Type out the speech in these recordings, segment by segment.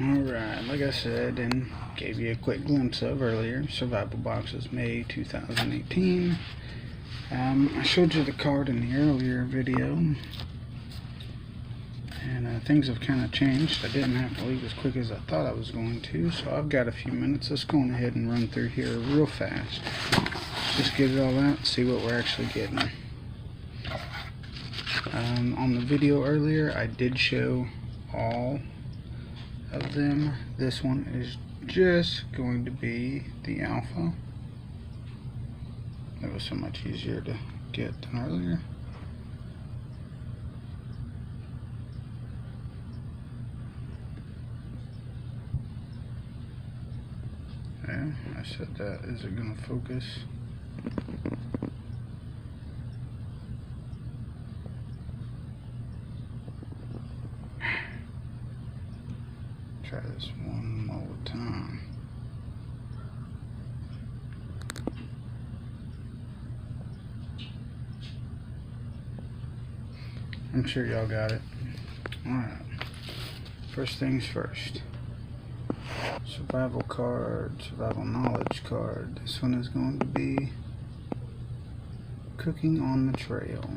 Alright, like I said and gave you a quick glimpse of earlier, Survival Boxes May 2018. I showed you the card in the earlier video, and things have kind of changed. I didn't have to leave as quick as I thought I was going to, so I've got a few minutes. Let's go ahead and run through here real fast. Just get it all out and see what we're actually getting. On the video earlier, I did show all of them. This one is just going to be the alpha. That was so much easier to get than earlier. Yeah, I said that. Is it going to focus? Try this one more time. I'm sure y'all got it. Alright. First things first. Survival card, survival knowledge card. This one is going to be cooking on the trail.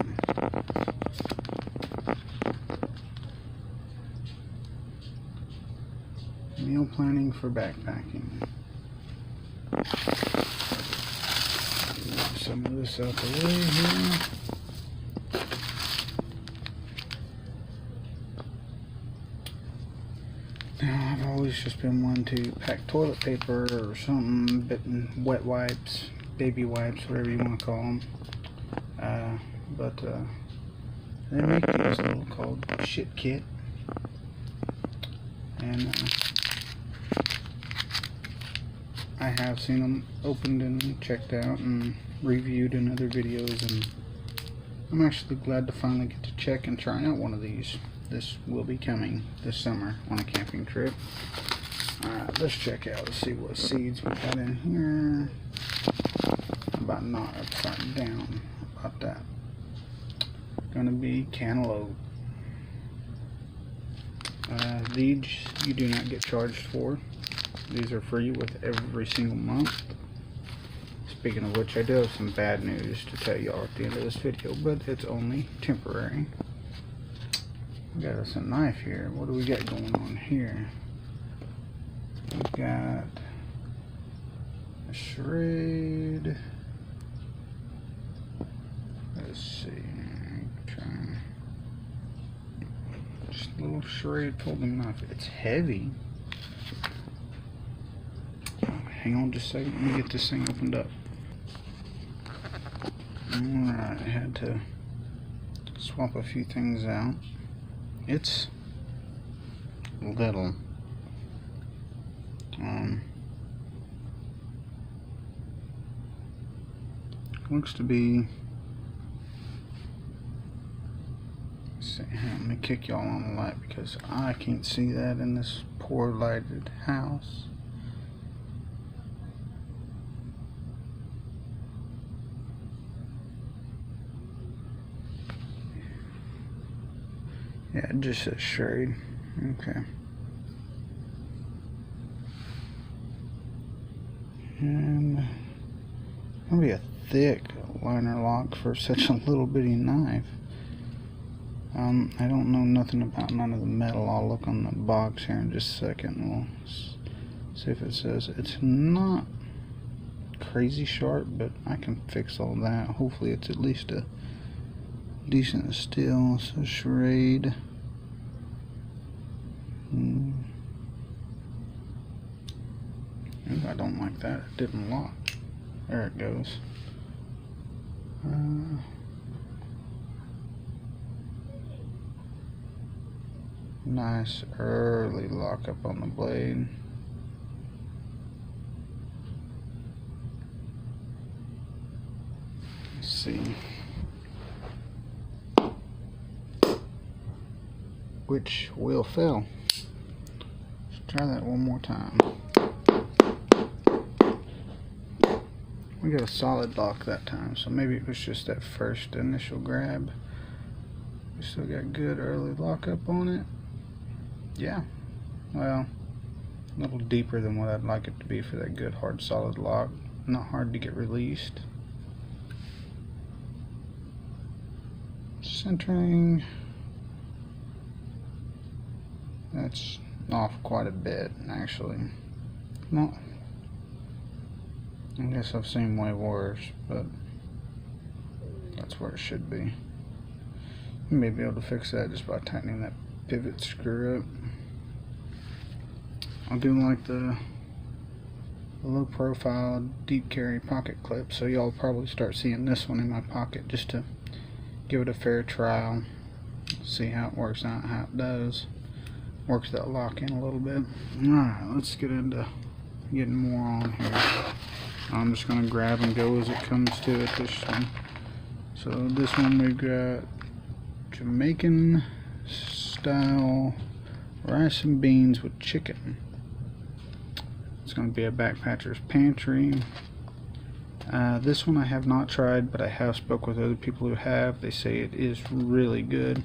Meal planning for backpacking. Move some of this out the way here. Now, I've always just been one to pack toilet paper or something, wet wipes, baby wipes, whatever you want to call them. But they make these little called shit kit. And I have seen them opened and checked out and reviewed in other videos, and I'm actually glad to finally get to check and try out one of these. This will be coming this summer on a camping trip. Alright, let's check out. Let's see what seeds we got in here. How about not upside down? How about that? Gonna be cantaloupe. These you do not get charged for. These are free with every single month. Speaking of which, I do have some bad news to tell y'all at the end of this video, but it's only temporary. We got us a knife here. What do we got going on here? We've got a shred. Let's see. Just a little shred folding knife. It's heavy. Hang on just a second. Let me get this thing opened up. Alright, I had to swap a few things out. It's little. Looks to be. Let's see, let me kick y'all on the light because I can't see that in this poor lighted house. Yeah, it just says shade. Okay. And it'll be a thick liner lock for such a little bitty knife. I don't know nothing about none of the metal. I'll look on the box here in just a second. We'll see if it says. It's not crazy sharp, but I can fix all that. Hopefully it's at least a decent steel. So shade. Ooh, I don't like that. It didn't lock. There it goes. Nice early lock up on the blade. Let's see. Which wheel fell? Let's try that one more time. We got a solid lock that time, so maybe it was just that first initial grab. We still got good early lockup on it. Yeah, well, a little deeper than what I'd like it to be for that good hard solid lock. Not hard to get released. Centering. That's off quite a bit, actually. No, I guess I've seen way worse, but that's where it should be. You may be able to fix that just by tightening that pivot screw up. I do like the low profile deep carry pocket clip, so y'all probably start seeing this one in my pocket just to give it a fair trial, see how it works out, how it does. Works that lock in a little bit. Alright, let's get into getting more on here. I'm just going to grab and go as it comes to it this one. So this one we've got Jamaican style rice and beans with chicken. It's going to be a backpatcher's pantry. This one I have not tried, but I have spoke with other people who have. They say it is really good.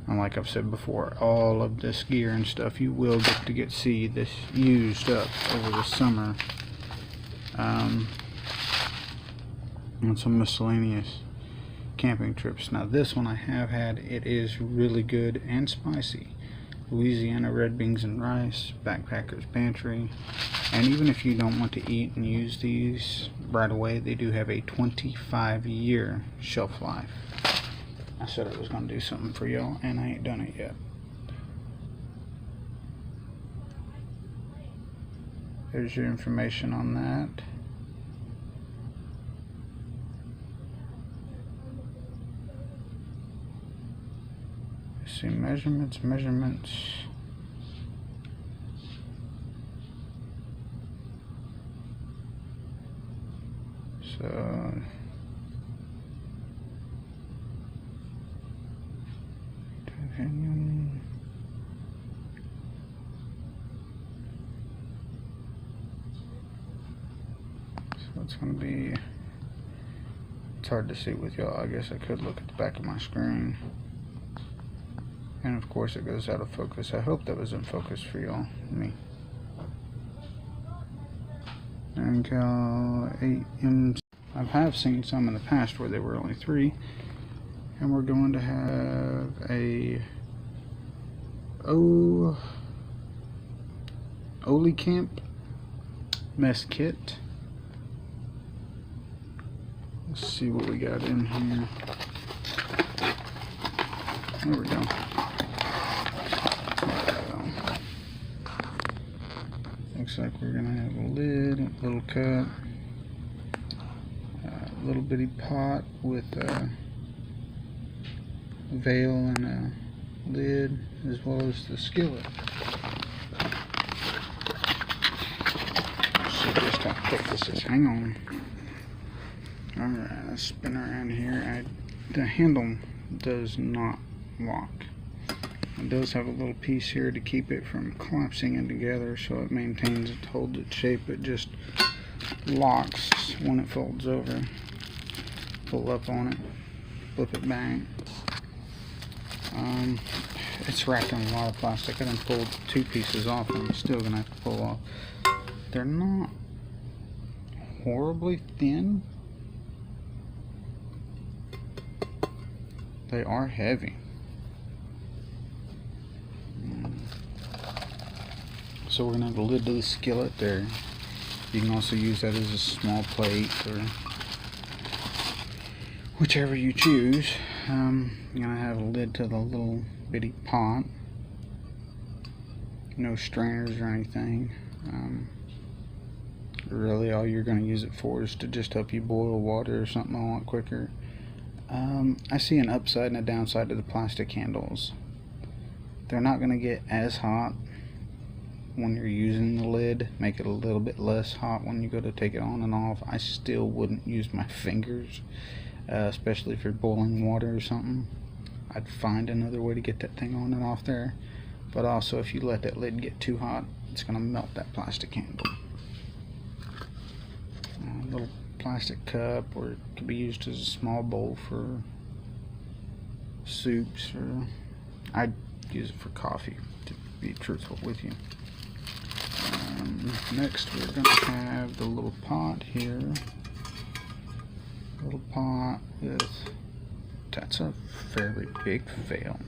And like I've said before, all of this gear and stuff you will get to see this used up over the summer. On some miscellaneous camping trips. Now this one I have had. It is really good and spicy. Louisiana red beans and rice, backpacker's pantry. And even if you don't want to eat and use these right away, they do have a 25-year shelf life. I said I was going to do something for y'all, and I ain't done it yet. There's your information on that. Let's see, measurements. So it's going to be, it's hard to see with y'all. I guess I could look at the back of my screen, and of course it goes out of focus. I hope that was in focus for y'all. Me. And cal 8M. I have seen some in the past where they were only 3, and we're going to have a Oli Camp mess kit. Let's see what we got in here. There we go. Looks like we're gonna have a lid, a little cup, a little bitty pot with a veil and a lid, as well as the skillet. Let's see just how thick this is. Hang on. Alright, let's spin around here. The handle does not lock. It does have a little piece here to keep it from collapsing in together, so it maintains it, holds its shape. It just locks when it folds over. Pull up on it, flip it back. It's wrapped in a lot of plastic. I done pulled 2 pieces off, and I'm still gonna have to pull off. They're not horribly thin. They are heavy. So we're gonna have the lid to the skillet there. You can also use that as a small plate or whichever you choose. You're gonna have a lid to the little bitty pot. No strainers or anything. Really all you're gonna use it for is to just help you boil water or something a lot quicker. I see an upside and a downside to the plastic handles. They're not going to get as hot when you're using the lid. Make it a little bit less hot when you go to take it on and off. I still wouldn't use my fingers, especially if you're boiling water or something. I'd find another way to get that thing on and off there. But also, if you let that lid get too hot, it's going to melt that plastic handle. A little plastic cup, or it could be used as a small bowl for soups, or I'd use it for coffee, to be truthful with you. Next we're going to have the little pot here. Little pot with, that's a fairly big fail.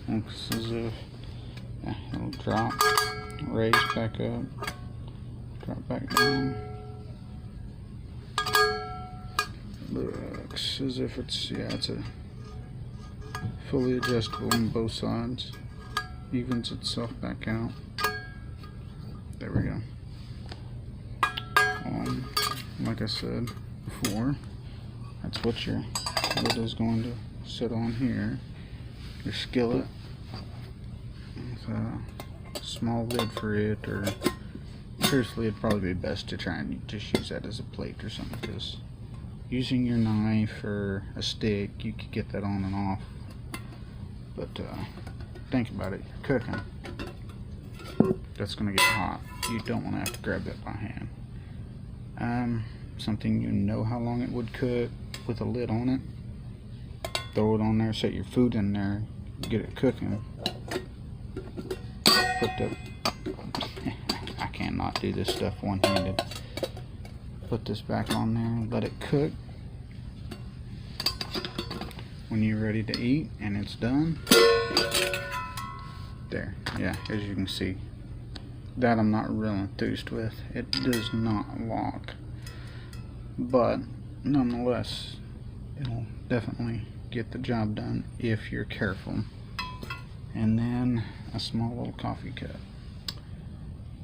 Looks as if it'll drop, raise back up, drop back down. Looks as if it's, yeah, it's a fully adjustable on both sides. Evens itself back out. There we go. Like I said before, that's what your lid is going to sit on here. Your skillet with a small lid for it, or seriously, it'd probably be best to try and just use that as a plate or something, because using your knife or a stick, you could get that on and off. But think about it, you're cooking. That's gonna get hot. You don't want to have to grab that by hand. Something you know how long it would cook with a lid on it. Throw it on there, set your food in there, get it cooking. Put the I cannot do this stuff one-handed. Put this back on there, let it cook. When you're ready to eat and it's done, there, yeah, as you can see, that I'm not real enthused with. It does not lock, but nonetheless, it'll definitely get the job done if you're careful. And then a small little coffee cup.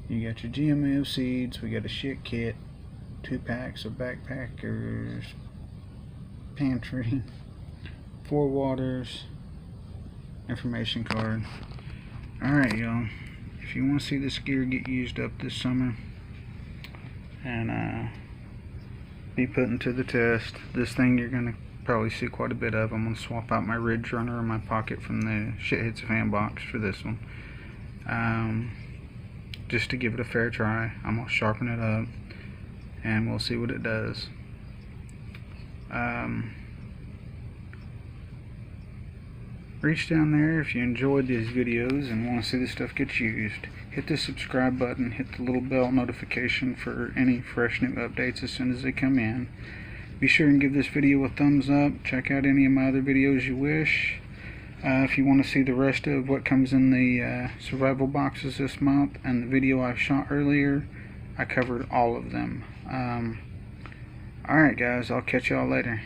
You got your GMO seeds, we got a shit kit, 2 packs of backpackers, pantry, 4 waters, information card. Alright, y'all, if you want to see this gear get used up this summer and be put into the test, this thing you're going to probably see quite a bit of. I'm going to swap out my Ridge Runner in my pocket from the Shit Hits a Fan box for this one. Just to give it a fair try. I'm going to sharpen it up and we'll see what it does. Reach down there if you enjoyed these videos and want to see this stuff get used. Hit the subscribe button, hit the little bell notification for any fresh new updates as soon as they come in. Be sure and give this video a thumbs up. Check out any of my other videos you wish. If you want to see the rest of what comes in the survival boxes this month and the video I shot earlier, I covered all of them. Alright guys, I'll catch y'all later.